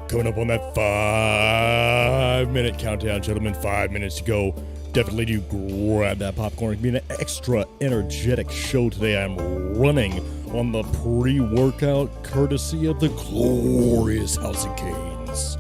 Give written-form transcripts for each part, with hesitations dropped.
Coming up on that 5-minute countdown, gentlemen. 5 minutes to go. Definitely do grab that popcorn. It's been an extra energetic show today. I'm running on the pre-workout courtesy of the glorious House of Canes.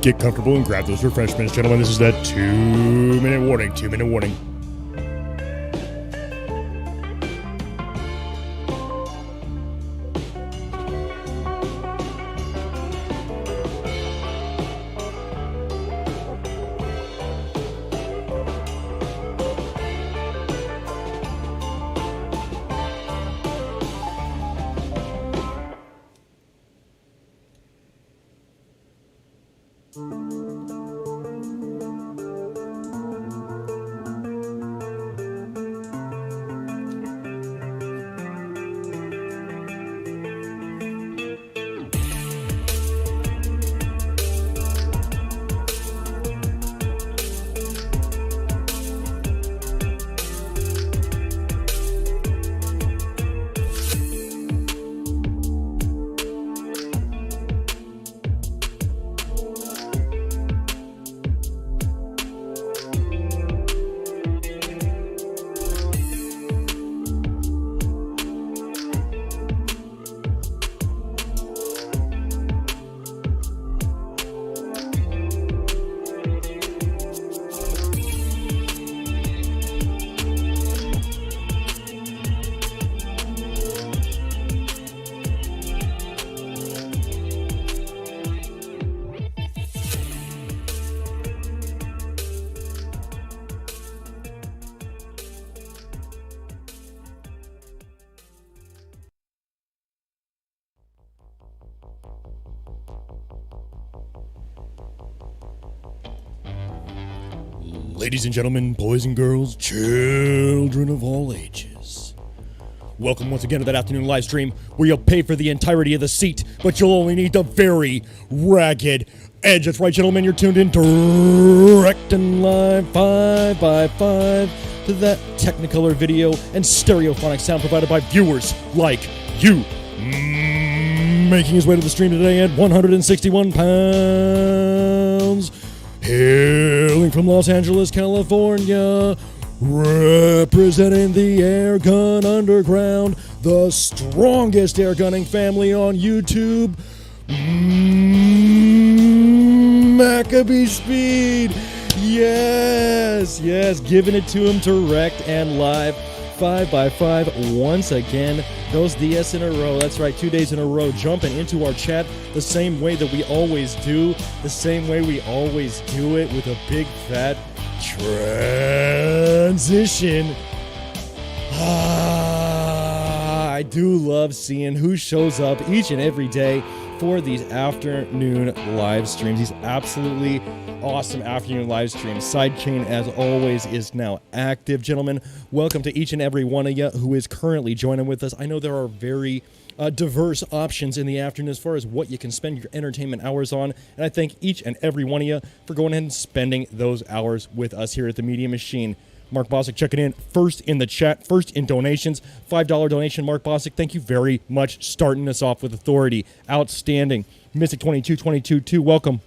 Get comfortable and grab those refreshments, gentlemen. This is that 2-minute warning. 2-minute warning. Ladies and gentlemen, boys and girls, children of all ages. Welcome once again to that afternoon live stream where you'll pay for the entirety of the seat, but you'll only need the very ragged edge. That's right, gentlemen, you're tuned in direct and live 5x5 to that Technicolor video and stereophonic sound provided by viewers like you. Making his way to the stream today at 161 pounds. Hailing from Los Angeles, California, representing the Airgun Underground, the strongest airgunning family on YouTube, MACABESPEED. Yes, giving it to him direct and live. 5x5 once again. Those DS in a row. That's right, 2 days in a row. Jumping into our chat the same way that we always do. The same way we always do it, with a big fat transition. I do love seeing who shows up each and every day for these afternoon live streams. These absolutely awesome afternoon live streams. Sidechain, as always, is now active. Gentlemen, welcome to each and every one of you who is currently joining with us. I know there are very diverse options in the afternoon as far as what you can spend your entertainment hours on, and I thank each and every one of you for going ahead and spending those hours with us here at the Media Machine. Mark Bosick checking in first in the chat, first in donations. $5 donation, Mark Bosick. Thank you very much. Starting us off with authority. Outstanding. Mystic 2222, welcome.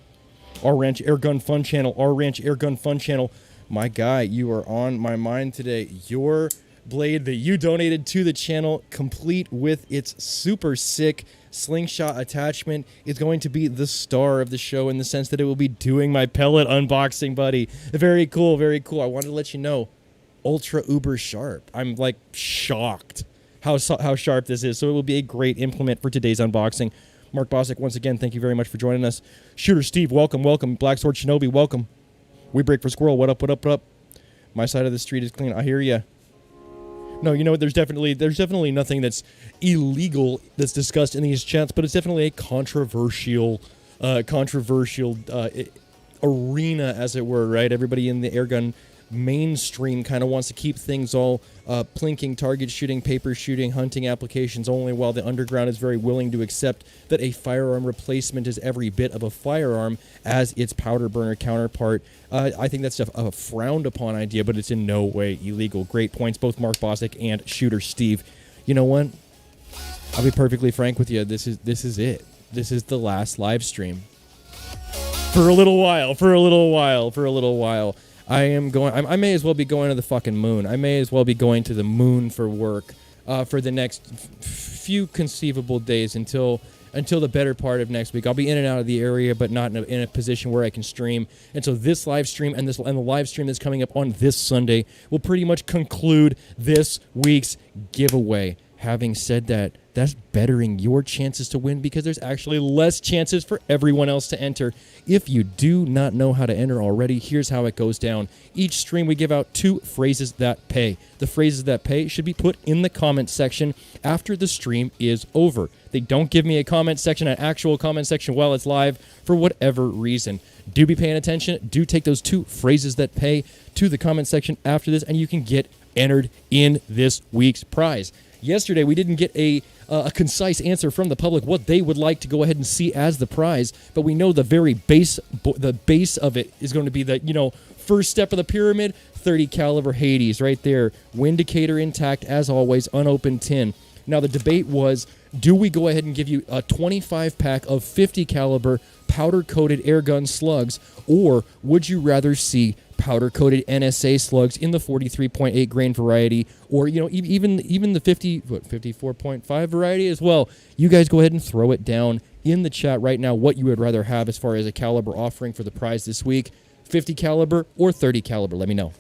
Our Ranch Airgun Fun Channel. Our Ranch Airgun Fun Channel. My guy, you are on my mind today. Your blade that you donated to the channel, complete with its super sick slingshot attachment, is going to be the star of the show in the sense that it will be doing my pellet unboxing, buddy. Very cool, very cool. I wanted to let you know, ultra uber sharp. I'm like shocked how sharp this is. So it will be a great implement for today's unboxing. Mark Bosick, once again, thank you very much for joining us. Shooter Steve, welcome. Black Sword Shinobi, welcome. We Break for Squirrel, what up, what up, what up? My side of the street is clean. I hear ya. No, you know what? There's definitely nothing that's illegal that's discussed in these chats, but it's definitely a controversial arena, as it were, right? Everybody in the airgun mainstream kind of wants to keep things all plinking, target shooting, paper shooting, hunting applications only, while the underground is very willing to accept that a firearm replacement is every bit of a firearm as its powder burner counterpart. I think that's a frowned upon idea, but it's in no way illegal. Great points, both Mark Bosick and Shooter Steve. You know what? I'll be perfectly frank with you. This is it. This is the last live stream. For a little while. I may as well be going to the fucking moon. I may as well be going to the moon for work for the next few conceivable days until the better part of next week. I'll be in and out of the area, but not in a position where I can stream. And so this live stream and the live stream that's coming up on this Sunday will pretty much conclude this week's giveaway. Having said that, that's bettering your chances to win because there's actually less chances for everyone else to enter. If you do not know how to enter already, here's how it goes down. Each stream we give out 2 phrases that pay. The phrases that pay should be put in the comment section after the stream is over. They don't give me a comment section, an actual comment section while it's live for whatever reason. Do be paying attention. Do take those 2 phrases that pay to the comment section after this, and you can get entered in this week's prize. Yesterday, we didn't get a concise answer from the public what they would like to go ahead and see as the prize, but we know the very base of it is going to be the first step of the pyramid, 30 caliber Hades right there, Windicator intact as always, unopened tin. Now the debate was, do we go ahead and give you a 25 pack of 50 caliber powder coated airgun slugs, or would you rather see powder-coated NSA slugs in the 43.8 grain variety, or even the 54.5 variety as well? You guys go ahead and throw it down in the chat right now what you would rather have as far as a caliber offering for the prize this week. 50 caliber or 30 caliber, let me know.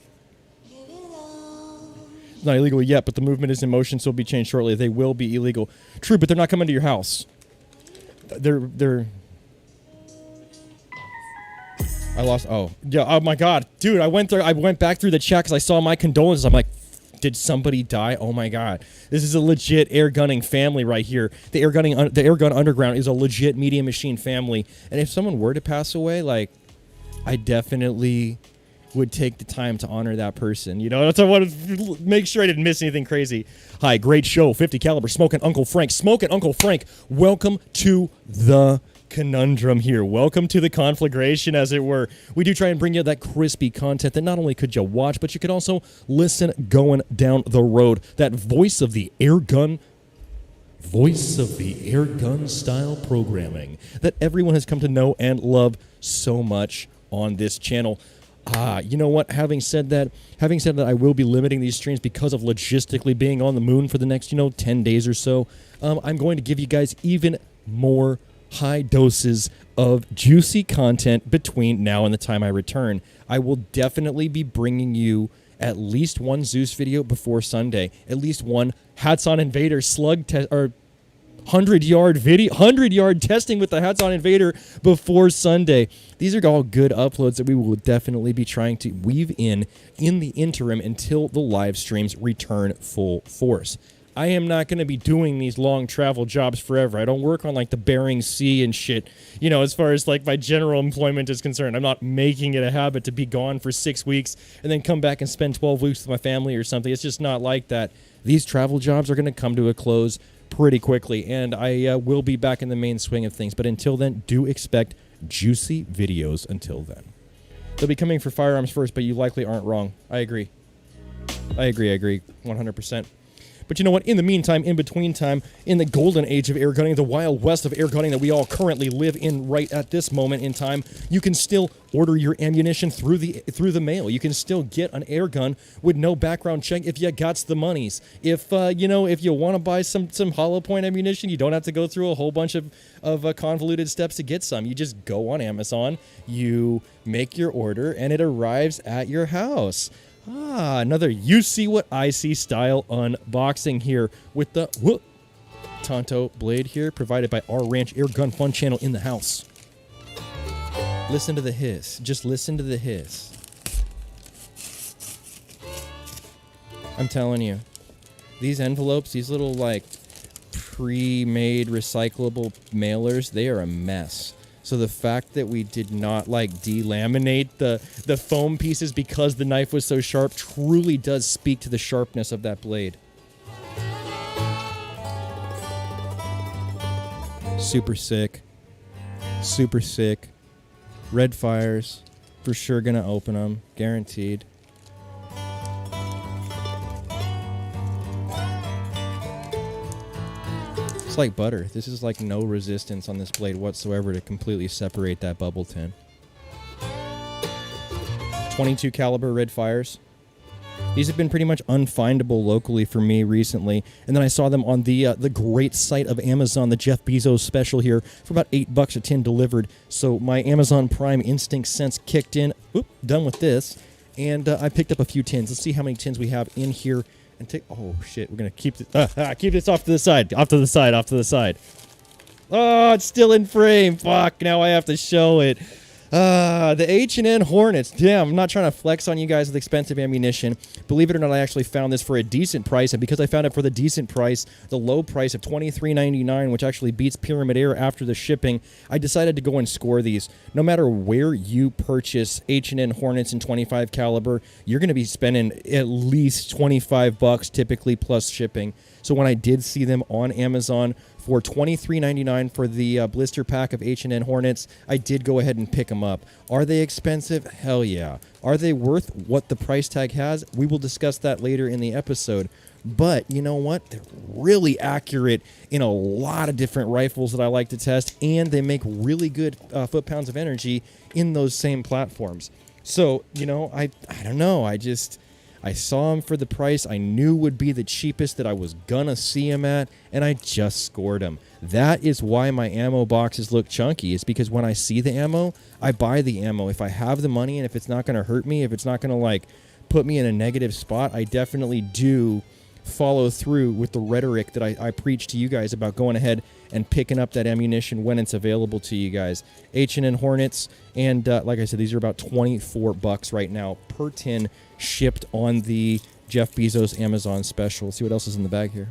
It's not illegal yet, but the movement is in motion, so it'll be changed shortly. They will be illegal. True, but they're not coming to your house. They're I lost. Oh, yeah. Oh my God, dude! I went back through the chat because I saw my condolences. I'm like, did somebody die? Oh my God, this is a legit airgunning family right here. The Airgun Underground is a legit Media Machine family. And if someone were to pass away, like, I definitely would take the time to honor that person. You know, so I want to make sure I didn't miss anything crazy. Hi, great show, 50 caliber, Smoking Uncle Frank. Smoking Uncle Frank, welcome to the conundrum here. Welcome to the conflagration, as it were. We do try and bring you that crispy content that not only could you watch, but you could also listen going down the road. That voice of the Airgun style programming that everyone has come to know and love so much on this channel. You know what? Having said that, I will be limiting these streams because of logistically being on the moon for the next, 10 days or so. I'm going to give you guys even more high doses of juicy content between now and the time I return. I will definitely be bringing you at least one Zeus video before Sunday, at least one Hats on Invader slug test or 100-yard testing with the Hats on Invader before Sunday. These are all good uploads that we will definitely be trying to weave in the interim until the live streams return full force. I am not going to be doing these long travel jobs forever. I don't work on like the Bering Sea and shit, as far as like my general employment is concerned. I'm not making it a habit to be gone for 6 weeks and then come back and spend 12 weeks with my family or something. It's just not like that. These travel jobs are going to come to a close pretty quickly, and I will be back in the main swing of things. But until then, do expect juicy videos until then. They'll be coming for firearms first, but you likely aren't wrong. I agree. 100%. But you know what? In the meantime, in between time, in the golden age of air gunning, the wild west of air gunning that we all currently live in right at this moment in time, you can still order your ammunition through the mail. You can still get an air gun with no background check if you got the monies. If if you want to buy some hollow point ammunition, you don't have to go through a whole bunch of convoluted steps to get some. You just go on Amazon, you make your order, and it arrives at your house. Another You See What I See style unboxing here with the Tonto blade here, provided by our Ranch Air Gun Fun channel in the house. Listen to the hiss. Just listen to the hiss. I'm telling you, these envelopes, these little like pre-made recyclable mailers, they are a mess. So the fact that we did not like delaminate the foam pieces because the knife was so sharp truly does speak to the sharpness of that blade. Super sick. Super sick. Red fires. For sure gonna open them. Guaranteed. It's like butter. This is like no resistance on this blade whatsoever to completely separate that bubble tin. 22 caliber red fires. These have been pretty much unfindable locally for me recently, and then I saw them on the great site of Amazon, the Jeff Bezos special here, for about $8 a tin delivered. So my Amazon Prime instinct sense kicked in. Oop, done with this, and I picked up a few tins. Let's see how many tins we have in here. And take, oh shit, we're gonna keep this off to the side, off to the side. Oh, it's still in frame. Fuck, now I have to show it. The H&N Hornets. Damn, I'm not trying to flex on you guys with expensive ammunition. Believe it or not, I actually found this for a decent price, and because I found it for the decent price, the low price of $23.99, which actually beats Pyramid Air after the shipping, I decided to go and score these. No matter where you purchase H&N Hornets in 25 caliber, you're going to be spending at least $25 typically plus shipping. So when I did see them on Amazon for $23.99 for the blister pack of H&N Hornets, I did go ahead and pick them up. Are they expensive? Hell yeah. Are they worth what the price tag has? We will discuss that later in the episode. But you know what? They're really accurate in a lot of different rifles that I like to test, and they make really good foot-pounds of energy in those same platforms. So, I don't know. I saw them for the price I knew would be the cheapest that I was gonna see them at, and I just scored them. That is why my ammo boxes look chunky. It's because when I see the ammo, I buy the ammo. If I have the money and if it's not gonna hurt me, if it's not gonna like put me in a negative spot, I definitely do follow through with the rhetoric that I preach to you guys about going ahead and picking up that ammunition when it's available to you guys. H&N Hornets, and like I said, these are about $24 right now per tin, shipped on the Jeff Bezos Amazon special. Let's see what else is in the bag here.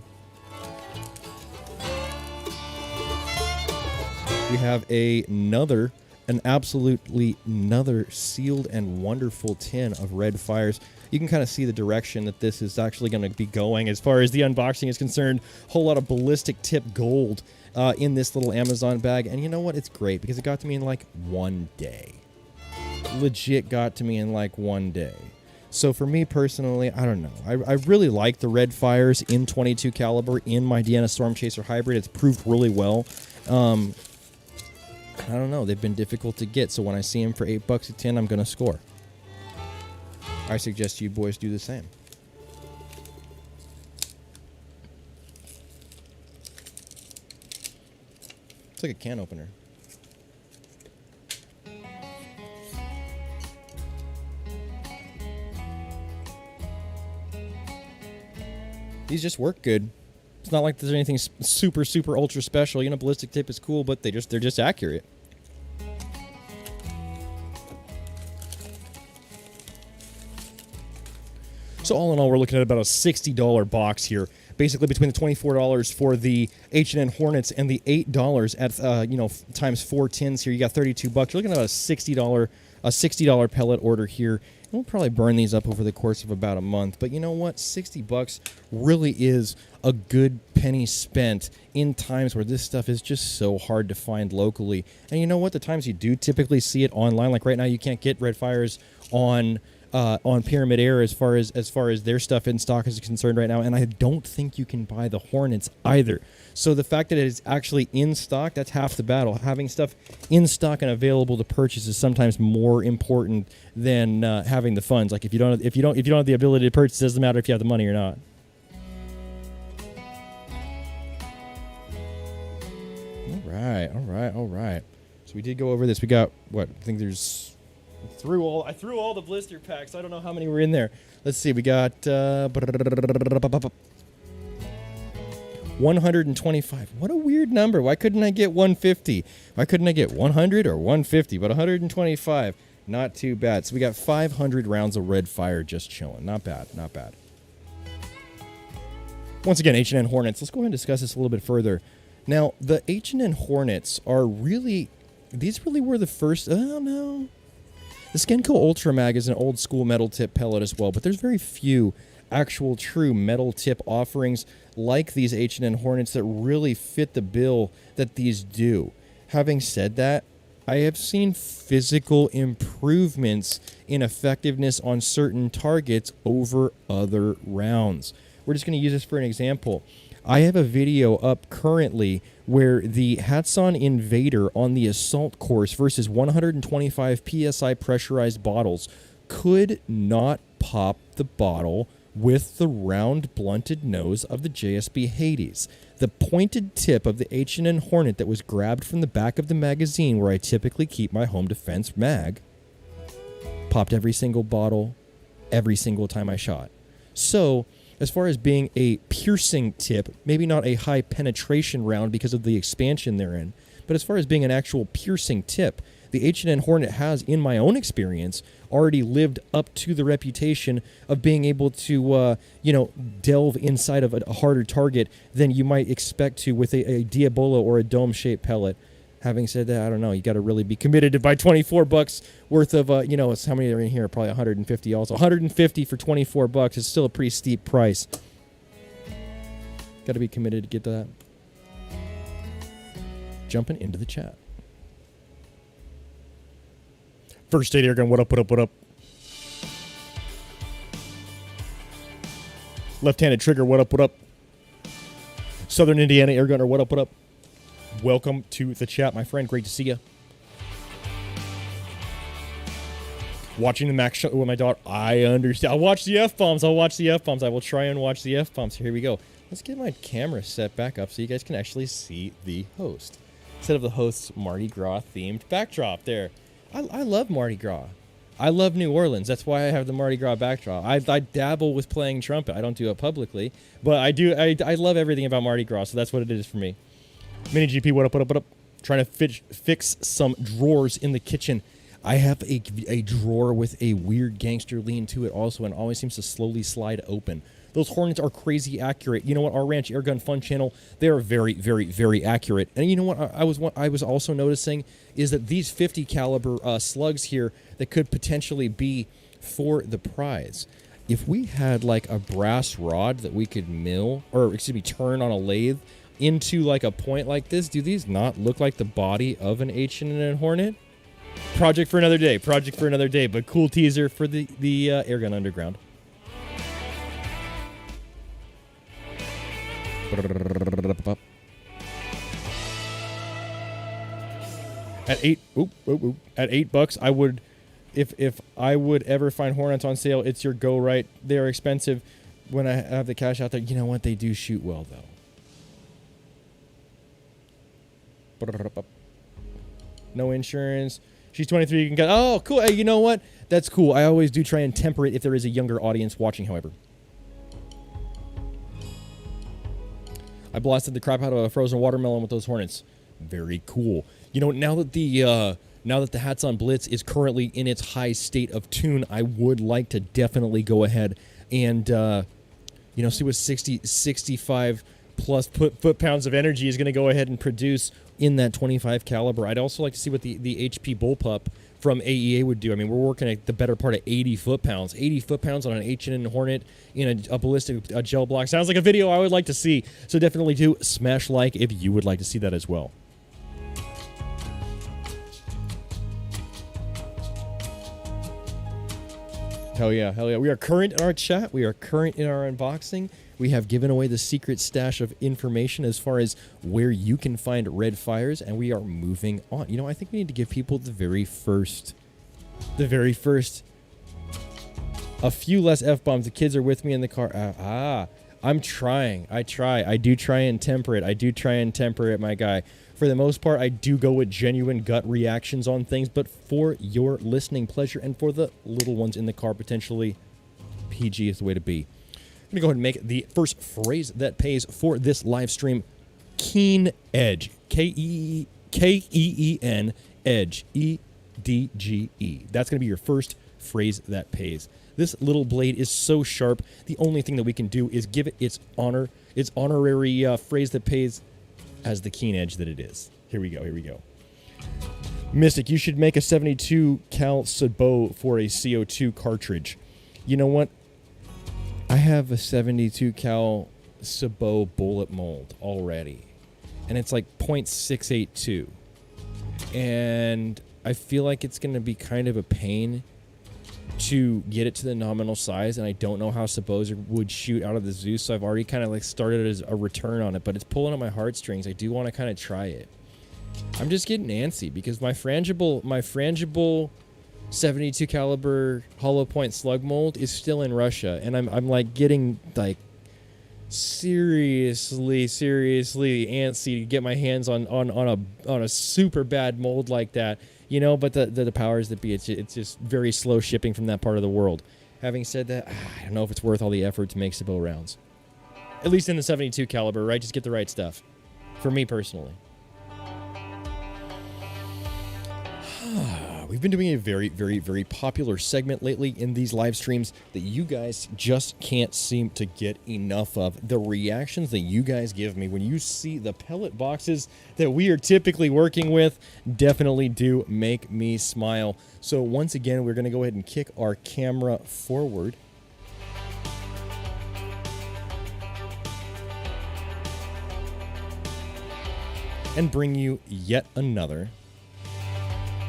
We have another an absolutely another sealed and wonderful tin of red fires. You can kind of see the direction that this is actually going to be going as far as the unboxing is concerned. Whole lot of ballistic tip gold in this little Amazon bag. And you know what? It's great because it got to me in like one day. Legit got to me in like one day. So for me personally, I don't know. I really like the red fires in 22 caliber in my Deanna Storm Chaser Hybrid. It's proved really well. I don't know. They've been difficult to get. So when I see them for $8 a tin, I'm going to score. I suggest you boys do the same. It's like a can opener. These just work good. It's not like there's anything super, super ultra special. You know, ballistic tip is cool, but they're just accurate. So all in all, we're looking at about a $60 box here. Basically, between the $24 for the H&N Hornets and the $8 at times 4 tins here, you got $32. You're looking at about a $60 pellet order here. We'll probably burn these up over the course of about a month. But you know what? $60 really is a good penny spent in times where this stuff is just so hard to find locally. And you know what? The times you do typically see it online, like right now, you can't get red fires on Pyramid Air as far as their stuff in stock is concerned right now, and I don't think you can buy the Hornets either. So the fact that it is actually in stock, that's half the battle. Having stuff in stock and available to purchase is sometimes more important than having the funds. Like if you don't have the ability to purchase, it doesn't matter if you have the money or not. All right. So we did go over this. We got what? I think there's. I threw all the blister packs. I don't know how many were in there. Let's see. We got 125. What a weird number. Why couldn't I get 150? Why couldn't I get 100 or 150? But 125, not too bad. So we got 500 rounds of red fire just chilling. Not bad. Not bad. Once again, H&N Hornets. Let's go ahead and discuss this a little bit further. Now, the H&N Hornets are really... These really were the first... Oh, no. The Skenco Ultra Mag is an old school metal tip pellet as well, but there's very few actual true metal tip offerings like these H&N Hornets that really fit the bill that these do. Having said that, I have seen physical improvements in effectiveness on certain targets over other rounds. We're just going to use this for an example. I have a video up currently where the Hatsan Invader on the assault course versus 125 PSI pressurized bottles could not pop the bottle with the round blunted nose of the JSB Hades. The pointed tip of the H&N Hornet that was grabbed from the back of the magazine where I typically keep my home defense mag popped every single bottle every single time I shot. So as far as being a piercing tip, maybe not a high penetration round because of the expansion therein, but as far as being an actual piercing tip, the H&N Hornet has, in my own experience, already lived up to the reputation of being able to, delve inside of a harder target than you might expect to with a Diabolo or a dome-shaped pellet. Having said that, I don't know. You got to really be committed to buy $24 worth of, it's how many are in here? Probably 150 also. 150 for $24 is still a pretty steep price. Got to be committed to get that. Jumping into the chat. First State Airgun, what up? Left-handed trigger, what up? Southern Indiana Airgunner, what up? Welcome to the chat, my friend. Great to see you. Watching the Mac show with my daughter. I understand. I'll watch the F-bombs. I will try and watch the F-bombs. Here we go. Let's get my camera set back up so you guys can actually see the host. Instead of the host's Mardi Gras themed backdrop there. I love Mardi Gras. I love New Orleans. That's why I have the Mardi Gras backdrop. I dabble with playing trumpet. I don't do it publicly, but I do. I love everything about Mardi Gras, so that's what it is for me. Mini GP, what up? Trying to fix some drawers in the kitchen. I have a drawer with a weird gangster lean to it also, and always seems to slowly slide open. Those Hornets are crazy accurate. You know what? Our Ranch Airgun Fun channel, they are very, very, very accurate. And you know what? I was also noticing is that these 50 caliber slugs here that could potentially be for the prize. If we had like a brass rod that we could mill, or excuse me, turn on a lathe into like a point like this, do these not look like the body of an H&N Hornet? Project for another day. Project for another day. But cool teaser for the Airgun Underground. At $8, I would, if I would ever find Hornets on sale, it's your go right. They're expensive. When I have the cash out there, you know what? They do shoot well though. No insurance. She's 23. You can get. Oh, cool. Hey, you know what? That's cool. I always do try and temper it if there is a younger audience watching. However, I blasted the crap out of a frozen watermelon with those Hornets. Very cool. You know, now that the Hats on Blitz is currently in its high state of tune, I would like to definitely go ahead and you know, see what 65 plus foot-pounds of energy is going to go ahead and produce in that 25 caliber. I'd also like to see what the HP Bullpup from AEA would do. I mean, we're working at the better part of 80 foot-pounds. 80 foot-pounds on an H&N Hornet in a ballistic gel block. Sounds like a video I would like to see. So definitely do smash like if you would like to see that as well. Hell yeah, hell yeah. We are current in our chat. We are current in our unboxing. We have given away the secret stash of information as far as where you can find red fires, and we are moving on. You know, I think we need to give people the very first, a few less F-bombs. The kids are with me in the car. I'm trying. I do try and temper it, my guy. For the most part, I do go with genuine gut reactions on things, but for your listening pleasure and for the little ones in the car, potentially, PG is the way to be. I'm going to go ahead and make the first phrase that pays for this live stream. Keen Edge. K-E-E-N, Edge. E-D-G-E. That's going to be your first phrase that pays. This little blade is so sharp, the only thing that we can do is give it its honor, its honorary phrase that pays as the keen edge that it is. Here we go. Mystic, you should make a 72 cal sabot for a CO2 cartridge. You know what? I have a 72 cal sabot bullet mold already, and it's like .682, and I feel like it's going to be kind of a pain to get it to the nominal size, and I don't know how sabots would shoot out of the Zeus, so I've already kind of like started as a return on it, but it's pulling on my heartstrings. I do want to kind of try it. I'm just getting antsy because my frangible 72 caliber hollow point slug mold is still in Russia, and I'm like getting like seriously antsy to get my hands on a super bad mold like that. You know, but the powers that be, it's just very slow shipping from that part of the world. Having said that, I don't know if it's worth all the effort to make sabot rounds. At least in the 72 caliber, right? Just get the right stuff. For me personally. We've been doing a very popular segment lately in these live streams that you guys just can't seem to get enough of. The reactions that you guys give me when you see the pellet boxes that we are typically working with definitely do make me smile. So once again, we're going to go ahead and kick our camera forward. And bring you yet another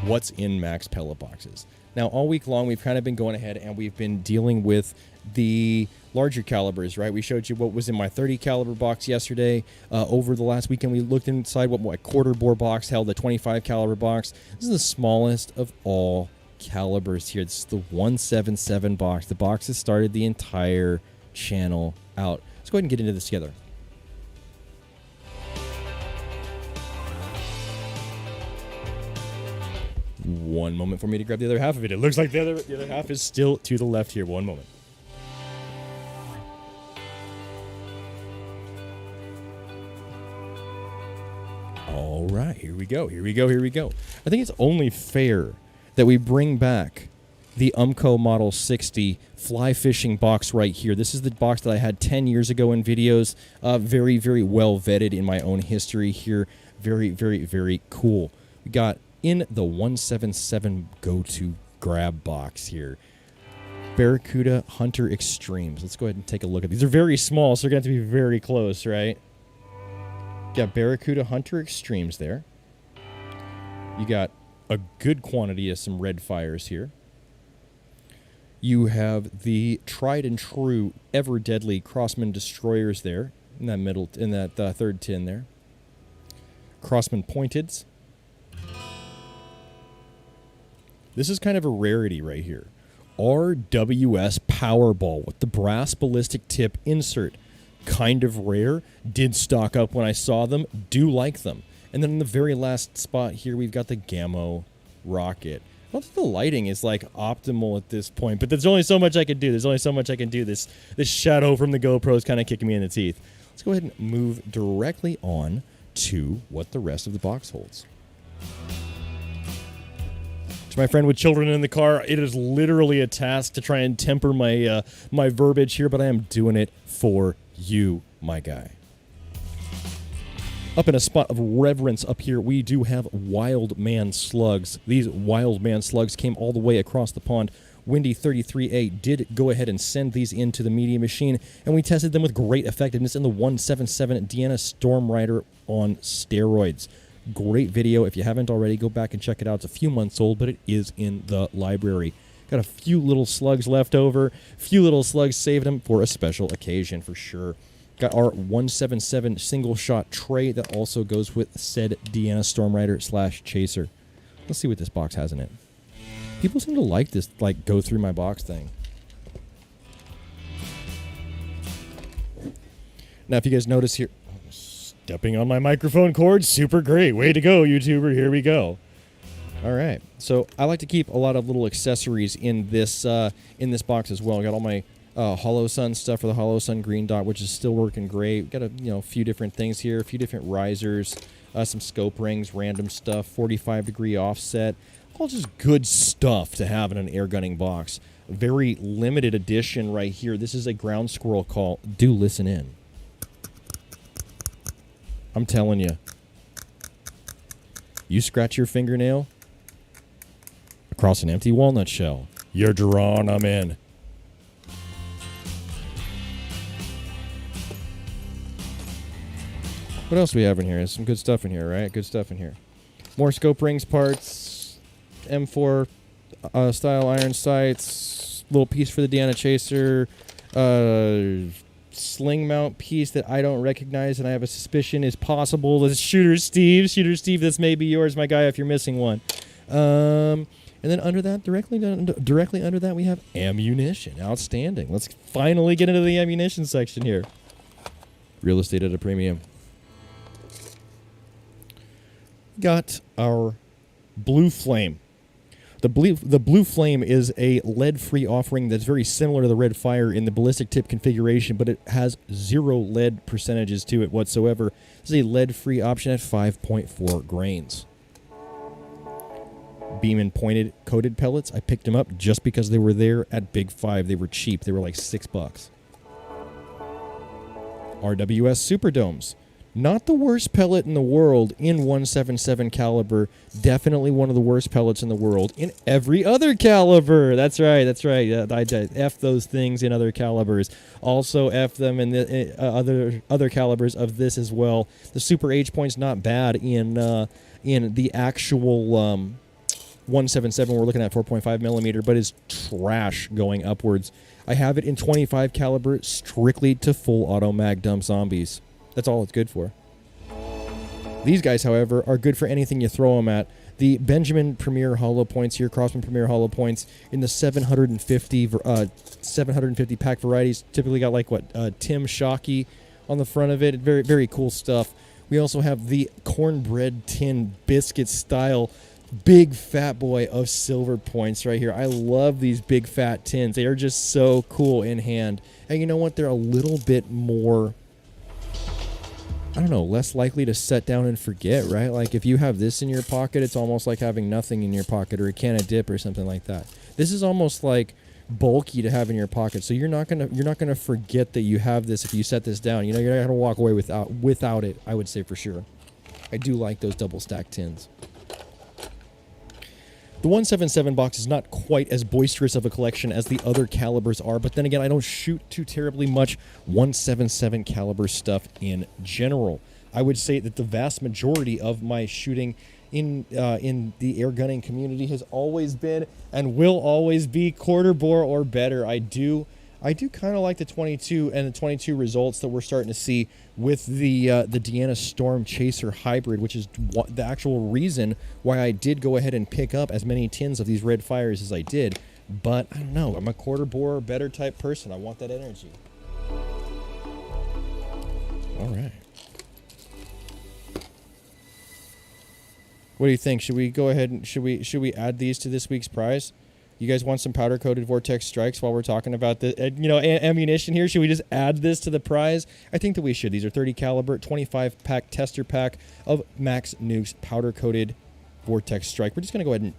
What's in Max pellet boxes. Now, all week long, we've kind of been going ahead and we've been dealing with the larger calibers, right? We showed you what was in my 30 caliber box yesterday. Over the last weekend, we looked inside what my quarter bore box held, the 25 caliber box. This is the smallest of all calibers here. This is the 177 box. The box has started the entire channel out. Let's go ahead and get into this together. One moment for me to grab the other half of it. It looks like the other half is still to the left here. One moment. All right, here we go. I think it's only fair that we bring back the Umco Model 60 fly fishing box right here. This is the box that I had 10 years ago in videos. Very, very well vetted in my own history here. Very, very, very cool. We got in the 177 go-to grab box here. Barracuda Hunter Extremes. Let's go ahead and take a look at these. They're very small, so they're going to have to be very close, right? Got Barracuda Hunter Extremes there. You got a good quantity of some red fires here. You have the tried and true, ever deadly Crossman Destroyers there in that middle, in that third tin there. Crossman Pointeds. This is kind of a rarity right here. RWS Powerball with the brass ballistic tip insert. Kind of rare. Did stock up when I saw them. Do like them. And then in the very last spot here, we've got the Gamo Rocket. I don't think the lighting is like optimal at this point, but there's only so much I can do. There's only so much I can do. This shadow from the GoPro is kind of kicking me in the teeth. Let's go ahead and move directly on to what the rest of the box holds. To my friend with children in the car, it is literally a task to try and temper my my verbiage here, but I am doing it for you, my guy. Up in a spot of reverence up here, we do have Wild Man Slugs. These Wild Man Slugs came all the way across the pond. Windy 33A did go ahead and send these into the media machine, and we tested them with great effectiveness in the 177 Deanna Storm Rider on steroids. Great video. If you haven't already, go back and check it out. It's a few months old, but it is in the library. Got a few little slugs left over. Few little slugs, saved them for a special occasion for sure. Got our 177 single shot tray that also goes with said Deanna Storm Rider / Chaser. Let's see what this box has in it. People seem to like this, like, go through my box thing. Now, if you guys notice here, stepping on my microphone cord, super great. Way to go, YouTuber. Here we go. All right. So I like to keep a lot of little accessories in this box as well. I got all my HoloSun stuff for the HoloSun Green Dot, which is still working great. Got a few different things here, a few different risers, some scope rings, random stuff, 45-degree offset, all just good stuff to have in an air gunning box. Very limited edition right here. This is a ground squirrel call. Do listen in. I'm telling you. You scratch your fingernail across an empty walnut shell. You're drawing them in. What else do we have in here? There's some good stuff in here, right? Good stuff in here. More scope rings parts, M4 style iron sights, little piece for the Deanna Chaser, sling mount piece that I don't recognize and I have a suspicion is possible. This is Shooter Steve. Shooter Steve, this may be yours, my guy, if you're missing one. And then under that, directly under that, we have ammunition. Outstanding. Let's finally get into the ammunition section here. Real estate at a premium. Got our Blue Flame. The Blue Flame is a lead-free offering that's very similar to the Red Fire in the ballistic tip configuration, but it has 0 lead percentages to it whatsoever. This is a lead-free option at 5.4 grains. Beam and pointed coated pellets. I picked them up just because they were there at Big 5. They were cheap. They were like $6. RWS Superdomes. Not the worst pellet in the world in 177 caliber. Definitely one of the worst pellets in the world in every other caliber. That's right. That's right. I F those things in other calibers. Also F them in the other calibers of this as well. The Super H point's not bad in the actual 177. We're looking at 4.5 millimeter, but it's trash going upwards. I have it in 25 caliber strictly to full auto mag dump zombies. That's all it's good for. These guys, however, are good for anything you throw them at. The Benjamin Premier Hollow Points here, Crossman Premier Hollow Points in the 750 pack varieties. Typically got like what Tim Shockey on the front of it. Very, very cool stuff. We also have the Cornbread Tin Biscuit style big fat boy of silver points right here. I love these big fat tins. They are just so cool in hand. And you know what? They're a little bit more I don't know, less likely to set down and forget, right? Like if you have this in your pocket, it's almost like having nothing in your pocket, or a can of dip or something like that. This is almost like bulky to have in your pocket, so you're not gonna forget that you have this if you set this down. You know, you're not gonna walk away without it, I would say for sure. I do like those double stacked tins. The 177 box is not quite as boisterous of a collection as the other calibers are, but then again, I don't shoot too terribly much 177 caliber stuff in general. I would say that the vast majority of my shooting in the air gunning community has always been and will always be quarter bore or better. I do kind of like the 22 and the 22 results that we're starting to see with the Deanna Storm Chaser hybrid, which is the actual reason why I did go ahead and pick up as many tins of these red fires as I did. But I don't know, I'm a quarter bore or better type person. I want that energy. All right. What do you think? Should we go ahead and should we add these to this week's prize? You guys want some powder coated Vortex strikes while we're talking about the ammunition here? Should we just add this to the prize? I think that we should. These are 30 caliber 25 pack tester pack of Max Nukes powder coated Vortex strike. We're just gonna go ahead and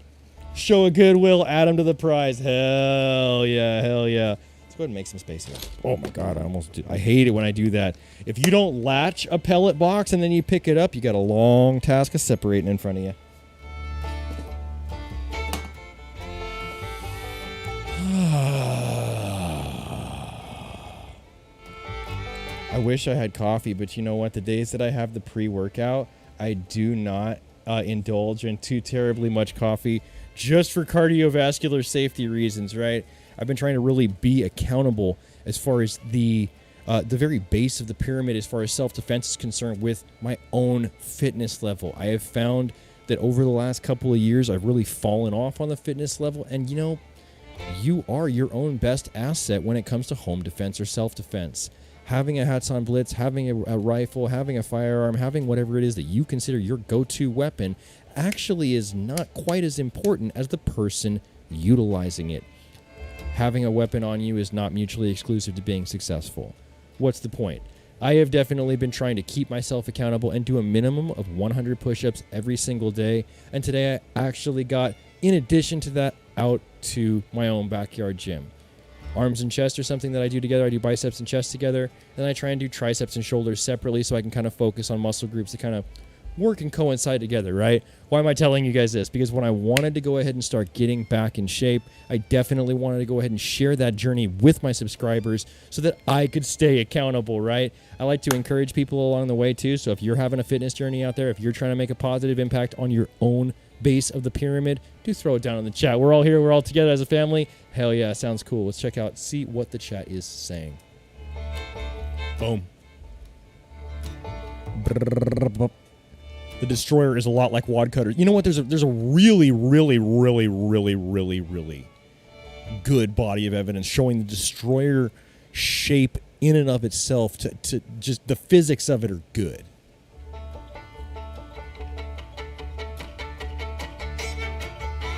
show a goodwill, add them to the prize. Hell yeah, hell yeah. Let's go ahead and make some space here. Oh my god, I hate it when I do that. If you don't latch a pellet box and then you pick it up, you got a long task of separating in front of you. I wish I had coffee, but you know what? The days that I have the pre-workout, I do not indulge in too terribly much coffee just for cardiovascular safety reasons, right? I've been trying to really be accountable as far as the very base of the pyramid as far as self-defense is concerned with my own fitness level. I have found that over the last couple of years, I've really fallen off on the fitness level, and you know, you are your own best asset when it comes to home defense or self-defense. Having a Hats on Blitz, having a rifle, having a firearm, having whatever it is that you consider your go-to weapon actually is not quite as important as the person utilizing it. Having a weapon on you is not mutually exclusive to being successful. What's the point? I have definitely been trying to keep myself accountable and do a minimum of 100 push-ups every single day. And today I actually got, in addition to that, out to my own backyard gym. Arms and chest are something that I do together. I do biceps and chest together. Then I try and do triceps and shoulders separately so I can kind of focus on muscle groups that kind of work and coincide together, right? Why am I telling you guys this? Because when I wanted to go ahead and start getting back in shape, I definitely wanted to go ahead and share that journey with my subscribers so that I could stay accountable, right? I like to encourage people along the way too. So if you're having a fitness journey out there, if you're trying to make a positive impact on your own base of the pyramid, do throw it down in the chat. We're all here. We're all together as a family. Hell yeah, sounds cool. Let's check out, see what the chat is saying. Boom. The Destroyer is a lot like Wad Cutter. You know what? There's a really, really, really, really, really, really good body of evidence showing the Destroyer shape in and of itself to just the physics of it are good.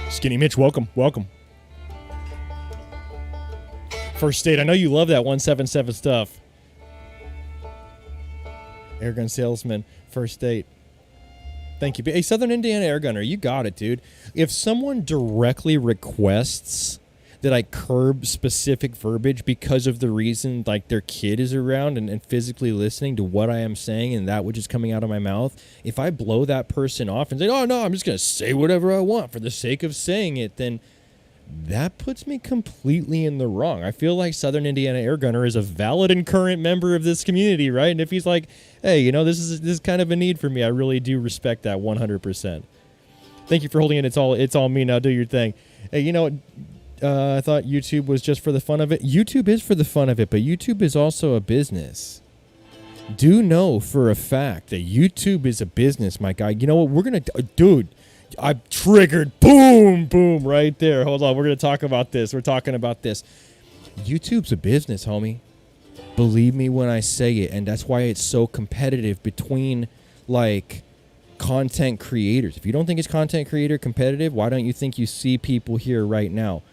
Skinny Mitch, welcome, welcome. First State, I know you love that 177 stuff. Airgun Salesman, First State. Thank you. Hey, Southern Indiana Airgunner, you got it, dude. If someone directly requests that I curb specific verbiage because of the reason, like their kid is around and physically listening to what I am saying and that which is coming out of my mouth, if I blow that person off and say, oh, no, I'm just going to say whatever I want for the sake of saying it, then that puts me completely in the wrong. I feel like Southern Indiana Airgunner is a valid and current member of this community, right? And if he's like, hey, you know, this is kind of a need for me, I really do respect that 100%. Thank you for holding it. It's all me now. Do your thing. Hey, you know, I thought YouTube was just for the fun of it. YouTube is for the fun of it, but YouTube is also a business. Do know for a fact that YouTube is a business, my guy. You know what? We're going to... Dude, I'm triggered. Boom, boom, right there. Hold on. We're going to talk about this. We're talking about this. YouTube's a business, homie. Believe me when I say it. And that's why it's so competitive between, like, content creators. If you don't think it's content creator competitive, why don't you think you see people here right now?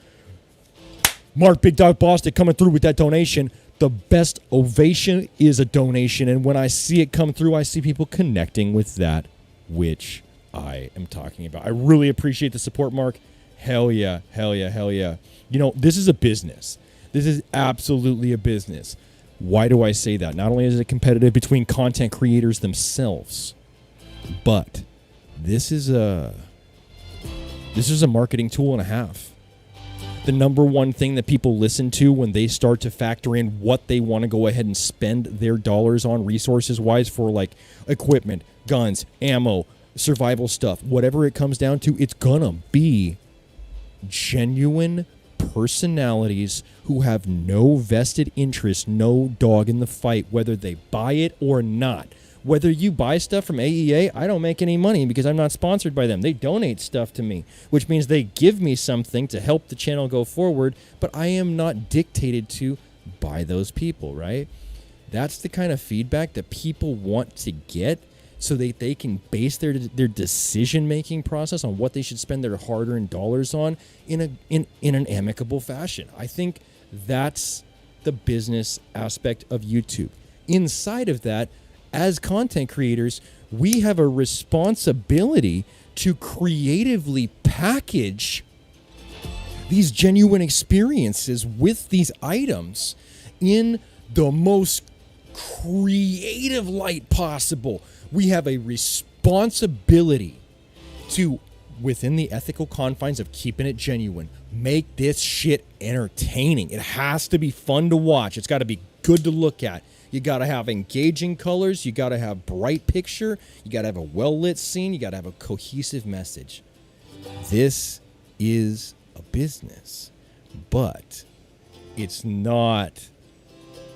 Mark Big Dog Boston coming through with that donation. the best ovation is a donation. And when I see it come through, I see people connecting with that which I am talking about. I really appreciate the support, Mark. Hell yeah, hell yeah, hell yeah. You know, this is a business. This is absolutely a business. Why do I say that? Not only is it competitive between content creators themselves, but this is a marketing tool and a half. The number one thing that people listen to when they start to factor in what they want to go ahead and spend their dollars on resources-wise for like equipment, guns, ammo, survival stuff, whatever it comes down to, it's gonna be genuine personalities who have no vested interest, no dog in the fight, whether they buy it or not. Whether you buy stuff from AEA, I don't make any money because I'm not sponsored by them. They donate stuff to me, which means they give me something to help the channel go forward, but I am not dictated to by those people, right? That's the kind of feedback that people want to get so that they can base their decision-making process on what they should spend their hard-earned dollars on in an amicable fashion. I think that's the business aspect of YouTube. Inside of that, as content creators, we have a responsibility to creatively package these genuine experiences with these items in the most creative light possible. We have a responsibility to, within the ethical confines of keeping it genuine, make this shit entertaining. It has to be fun to watch. It's got to be good to look at. You got to have engaging colors. You got to have bright picture. You got to have a well-lit scene. You got to have a cohesive message. This is a business, but it's not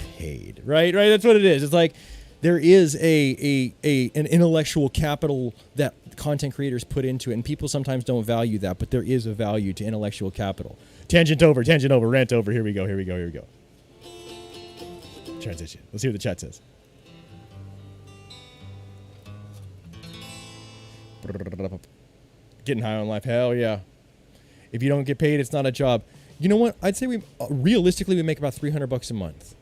paid, right? That's what it is. It's like there is an intellectual capital that content creators put into it, and people sometimes don't value that, but there is a value to intellectual capital. Tangent over, rant over. Here we go. Transition. Let's see what the chat says. Getting high on life. Hell yeah. If you don't get paid, it's not a job. You know what? I'd say we realistically we make about $300 a month.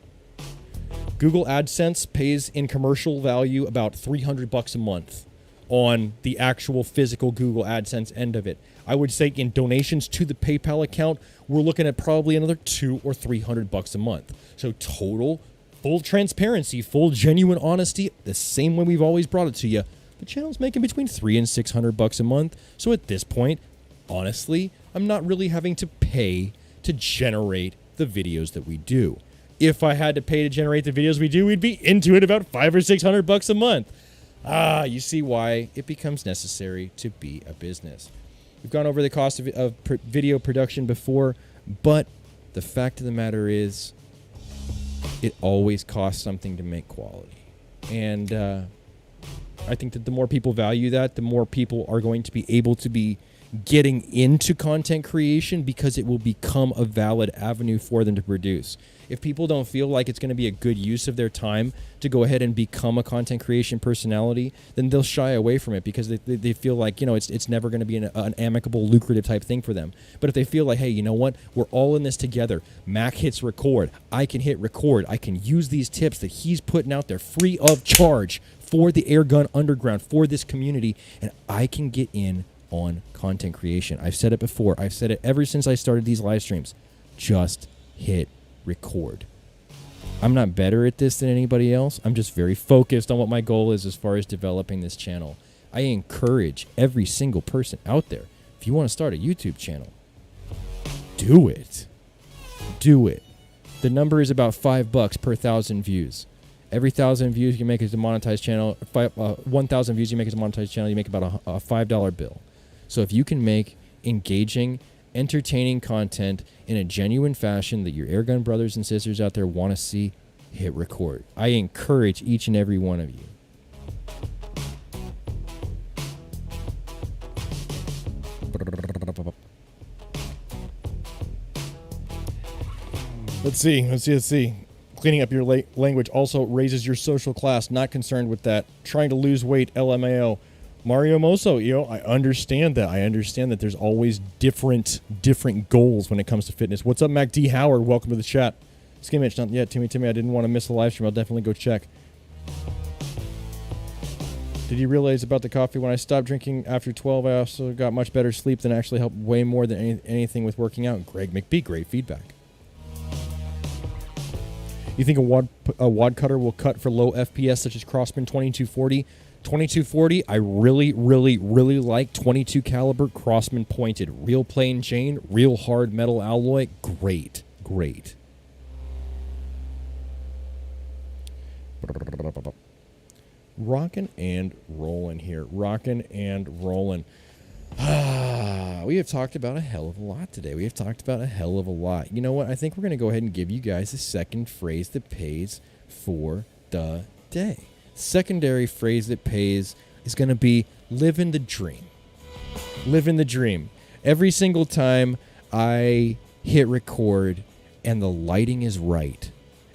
Google AdSense pays in commercial value about $300 a month on the actual physical Google AdSense end of it. I would say in donations to the PayPal account, we're looking at probably another $200 or $300 a month. So total, full transparency, full genuine honesty, the same way we've always brought it to you. The channel's making between $300 and $600 a month. So at this point, honestly, I'm not really having to pay to generate the videos that we do. If I had to pay to generate the videos we do, we'd be into it about $500 or $600 a month. You see why it becomes necessary to be a business. We've gone over the cost of video production before, but the fact of the matter is it always costs something to make quality. And I think that the more people value that, the more people are going to be able to be getting into content creation because it will become a valid avenue for them to produce. If people don't feel like it's going to be a good use of their time to go ahead and become a content creation personality, then they'll shy away from it because they feel like, you know, it's never going to be an amicable, lucrative type thing for them. But if they feel like, hey, you know what, we're all in this together. Mac hits record. I can hit record. I can use these tips that he's putting out there free of charge for the Airgun Underground, for this community, and I can get in on content creation. I've said it before. I've said it ever since I started these live streams. Just hit record. I'm not better at this than anybody else. I'm just very focused on what my goal is as far as developing this channel. I encourage every single person out there, if you want to start a YouTube channel, do it. Do it. The number is about $5 per 1,000 views. Every 1,000 views you make is a monetized channel. 1,000 views you make is a monetized channel. You make about a $5 bill. So if you can make engaging, entertaining content in a genuine fashion that your Airgun brothers and sisters out there want to see, hit record. I encourage each and every one of you. Let's see. Cleaning up your language also raises your social class. Not concerned with that. Trying to lose weight, LMAO. Mario Moso, I understand that. I understand that there's always different goals when it comes to fitness. What's up, Mac D. Howard? Welcome to the chat. Skimmage, not yet. Timmy, I didn't want to miss the live stream. I'll definitely go check. Did you realize about the coffee? When I stopped drinking after 12, I also got much better sleep than actually helped way more than anything with working out. Greg McBee, great feedback. You think a wad cutter will cut for low FPS such as Crossman 2240? 2240, I really, really, really like 22 caliber Crossman pointed. Real plain Jane, real hard metal alloy. Great, great. Rockin' and rollin' here. Rockin' and rollin'. We have talked about a hell of a lot today. We have talked about a hell of a lot. You know what? I think we're going to go ahead and give you guys the second phrase that pays for the day. Secondary phrase that pays is going to be living the dream. Living the dream. Every single time I hit record and the lighting is right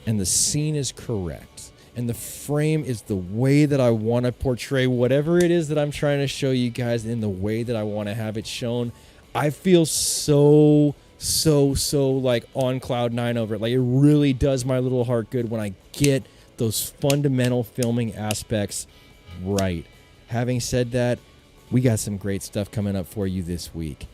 and the scene is correct and the frame is the way that I want to portray whatever it is that I'm trying to show you guys in the way that I want to have it shown, I feel so like on cloud nine over it. Like, it really does my little heart good when I get those fundamental filming aspects right. Having said that, we got some great stuff coming up for you this week.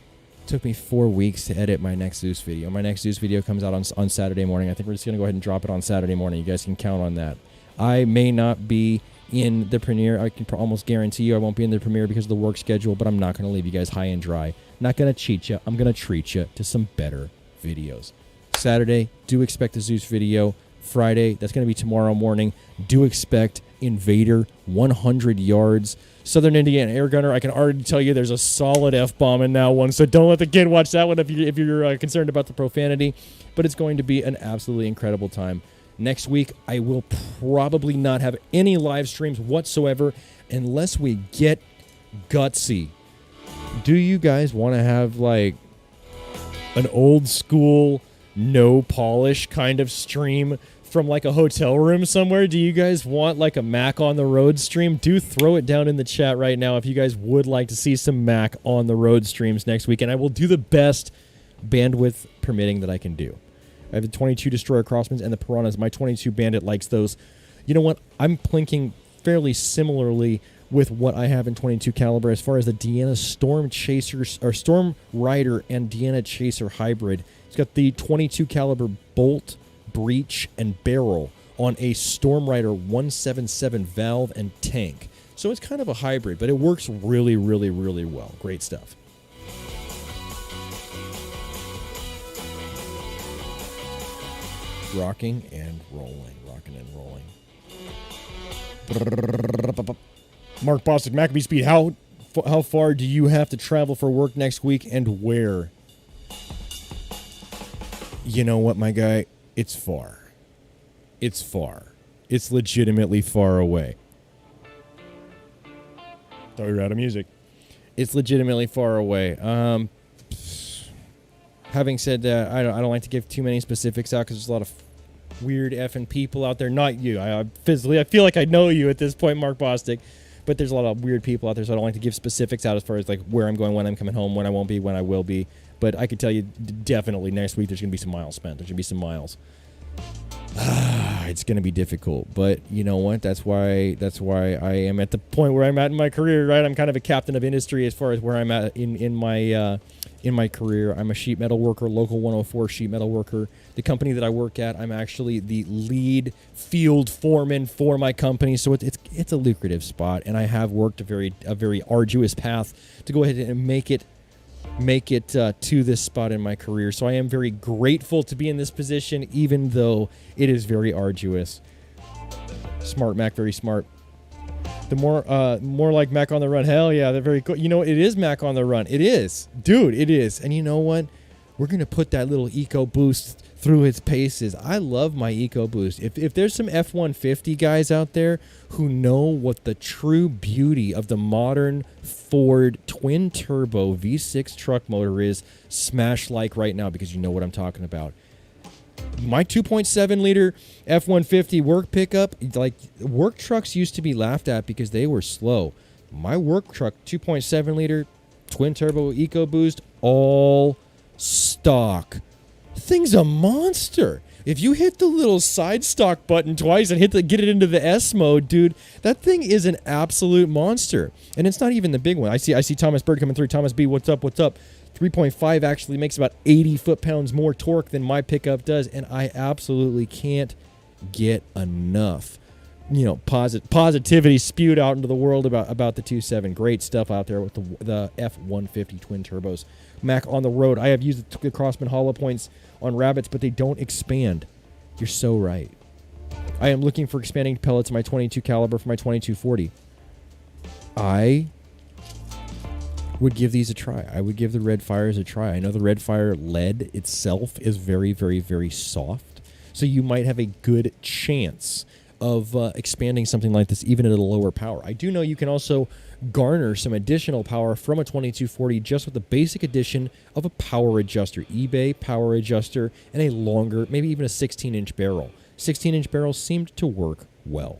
It took me 4 weeks to edit my next Zeus video. My next Zeus video comes out on Saturday morning. I think we're just going to go ahead and drop it on Saturday morning. You guys can count on that. I may not be in the premiere. I can almost guarantee you I won't be in the premiere because of the work schedule, but I'm not going to leave you guys high and dry. Not going to cheat you. I'm going to treat you to some better videos. Saturday, do expect a Zeus video. Friday, that's going to be tomorrow morning. Do expect Invader 100 yards. Southern Indiana Air Gunner, I can already tell you there's a solid F-bomb in that one, so don't let the kid watch that one if you're concerned about the profanity. But it's going to be an absolutely incredible time. Next week, I will probably not have any live streams whatsoever unless we get gutsy. Do you guys want to have, like, an old school, no polish kind of stream from, like, a hotel room somewhere? Do you guys want, like, a Mac on the road stream? Do throw it down in the chat right now if you guys would like to see some Mac on the road streams next week, and I will do the best bandwidth permitting that I can do. I have the 22 Destroyer Crossmans and the Piranhas. My 22 Bandit likes those. You know what? I'm plinking fairly similarly with what I have in 22 caliber as far as the Deanna Storm Chaser, or Storm Rider and Deanna Chaser hybrid. It's got the 22 caliber bolt, breech, and barrel on a Storm Rider 177 valve and tank. So it's kind of a hybrid, but it works really, really, really well. Great stuff. Rocking and rolling. Rocking and rolling. Mark Bostic, MACABESPEED, how far do you have to travel for work next week and where? You know what, my guy? It's far. It's far. It's legitimately far away. Thought we were out of music. It's legitimately far away. Having said that, I don't like to give too many specifics out because there's a lot of weird effing people out there. Not you. I feel like I know you at this point, Mark Bostic. But there's a lot of weird people out there, so I don't like to give specifics out as far as like where I'm going, when I'm coming home, when I won't be, when I will be. But I could tell you definitely next week there's going to be some miles spent. There's going to be some miles. It's going to be difficult, but you know what? That's why I am at the point where I'm at in my career, right? I'm kind of a captain of industry as far as where I'm at in my career. I'm a sheet metal worker, local 104 sheet metal worker. The company that I work at, I'm actually the lead field foreman for my company, so it's a lucrative spot, and I have worked a very arduous path to go ahead and make it to this spot in my career. So I am very grateful to be in this position, even though it is very arduous. Smart Mac, very smart. The more like Mac on the run. Hell yeah, they're very cool. You know, it is Mac on the run. It is. Dude, it is. And you know what? We're going to put that little eco boost through its paces. I love my eco boost. If there's some F-150 guys out there who know what the true beauty of the modern Ford twin turbo V6 truck motor is, smash like right now, because you know what I'm talking about. My 2.7 liter F-150 work pickup, like, work trucks used to be laughed at because they were slow. My work truck 2.7 liter twin turbo EcoBoost, all stock. Thing's a monster. if you hit the little side stock button twice and get it into the S mode, dude, that thing is an absolute monster. And it's not even the big one. I see Thomas Bird coming through. Thomas B, what's up? 3.5 actually makes about 80 foot-pounds more torque than my pickup does, and I absolutely can't get enough. You know, positivity spewed out into the world about the 2.7. Great stuff out there with the F-150 twin turbos. Mac on the road. I have used the Crossman hollow points on rabbits, but they don't expand. You're so right. I am looking for expanding pellets in my 22 caliber for my 2240. I would give these a try. I would give the Red Fires a try. I know the Red Fire lead itself is very, very, very soft, so you might have a good chance of expanding something like this even at a lower power. I do know you can also garner some additional power from a 2240 just with the basic addition of a power adjuster, eBay power adjuster, and a longer, maybe even a 16-inch barrel. 16-inch barrels seemed to work well.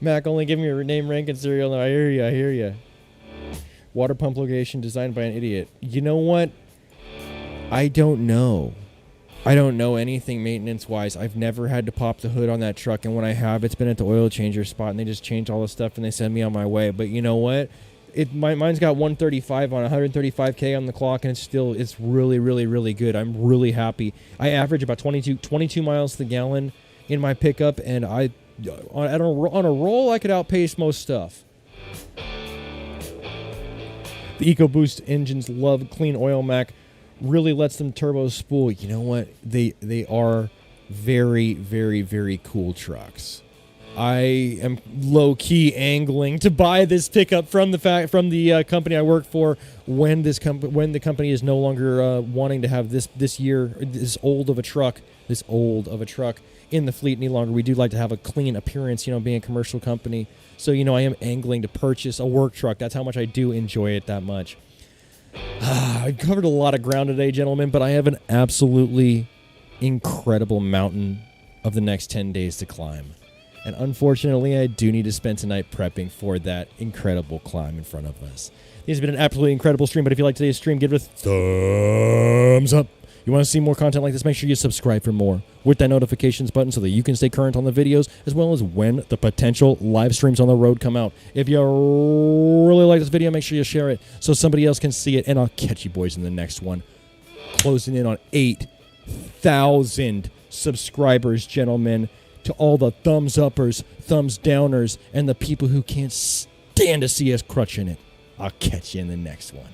Mac, only give me your name, rank, and serial. No, I hear you. Water pump location designed by an idiot. You know what? I don't know. I don't know anything maintenance-wise. I've never had to pop the hood on that truck, and when I have, it's been at the oil changer spot, and they just change all the stuff, and they send me on my way. But you know what? Mine's got 135 on 135K on the clock, and it's really, really, really good. I'm really happy. I average about 22 miles to the gallon in my pickup, and on a roll, I could outpace most stuff. The EcoBoost engines love clean oil, Mac. Really lets them turbo spool. You know what? They are very, very, very cool trucks. I am low-key angling to buy this pickup from the company I work for when the company is no longer wanting to have this old of a truck in the fleet any longer. We do like to have a clean appearance, being a commercial company. So, I am angling to purchase a work truck. That's how much I do enjoy it that much. I've covered a lot of ground today, gentlemen, but I have an absolutely incredible mountain of the next 10 days to climb. And unfortunately, I do need to spend tonight prepping for that incredible climb in front of us. This has been an absolutely incredible stream, but if you like today's stream, give it a thumbs up. You want to see more content like this, make sure you subscribe for more with that notifications button so that you can stay current on the videos as well as when the potential live streams on the road come out. If you really like this video, make sure you share it so somebody else can see it, and I'll catch you boys in the next one. Closing in on 8,000 subscribers, gentlemen. To all the thumbs uppers, thumbs downers, and the people who can't stand to see us crushing it. I'll catch you in the next one.